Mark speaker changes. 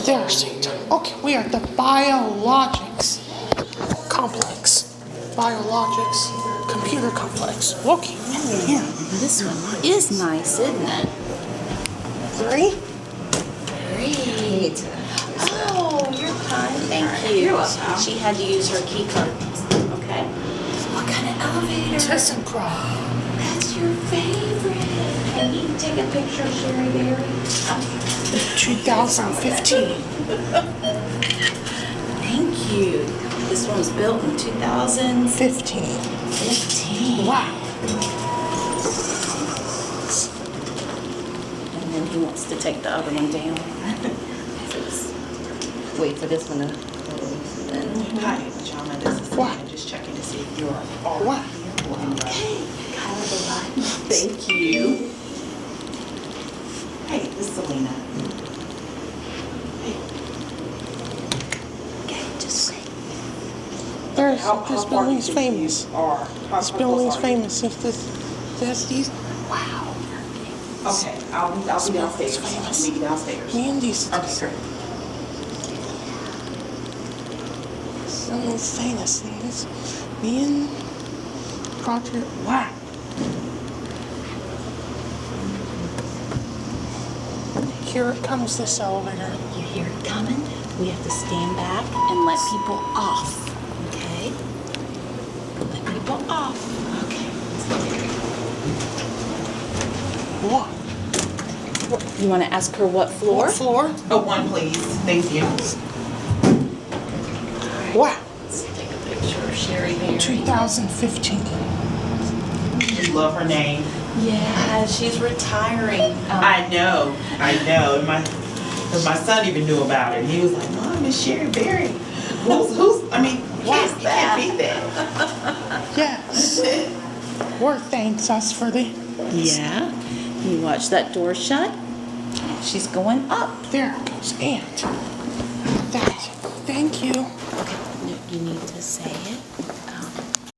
Speaker 1: There's okay, we are at the Biologics complex. Biologics computer complex. Okay, here.
Speaker 2: This one is nice, isn't it?
Speaker 1: 3.
Speaker 2: Great. Oh, you're kind. Thank you. You're welcome. She had to use her key card. Okay. What kind of elevator?
Speaker 1: ThyssenKrupp.
Speaker 2: That's your favorite. Can you take a picture of Sherry Berry?
Speaker 1: 2015.
Speaker 2: Thank you. This one was built in 2015.
Speaker 1: 15. Wow.
Speaker 2: And then he wants to take the other one down. Wait for this one to.
Speaker 3: Hi, Pajama. This is
Speaker 1: What?
Speaker 3: Signa, just checking to see if you're all
Speaker 1: What?
Speaker 2: Okay. Kind of a lot.
Speaker 3: Thank you. Hey, this is Selena. Hey,
Speaker 2: Okay, just wait.
Speaker 1: There's
Speaker 3: how
Speaker 1: this
Speaker 3: far
Speaker 1: building's
Speaker 3: do you think
Speaker 1: famous.
Speaker 3: you are? How
Speaker 1: This
Speaker 3: close
Speaker 1: building's
Speaker 3: are you?
Speaker 1: famous. There's these.
Speaker 2: Wow.
Speaker 3: Okay, I'll be downstairs.
Speaker 1: It's famous.
Speaker 3: Meet you downstairs.
Speaker 1: Me and these.
Speaker 3: Okay, great.
Speaker 1: Something's famous. This. Me and Project. Wow. Here it comes, this elevator.
Speaker 2: You hear it coming? We have to stand back and let people off. Okay? Let people off. Okay.
Speaker 1: What?
Speaker 2: You want to ask her what floor?
Speaker 1: What floor?
Speaker 3: Oh, 1, please. Thank you.
Speaker 1: Wow.
Speaker 2: Let's take a picture of Sherry Berry.
Speaker 1: 2015.
Speaker 3: You love her name.
Speaker 2: Yeah, she's retiring.
Speaker 3: I know. My son even knew about it. He was like, Mom, Miss Sherry Berry. Who's, I mean,
Speaker 2: What's
Speaker 3: kids can't beat that.
Speaker 1: Yes. Word thanks us for the.
Speaker 2: Yeah. You watch that door shut. She's going up.
Speaker 1: There it goes. And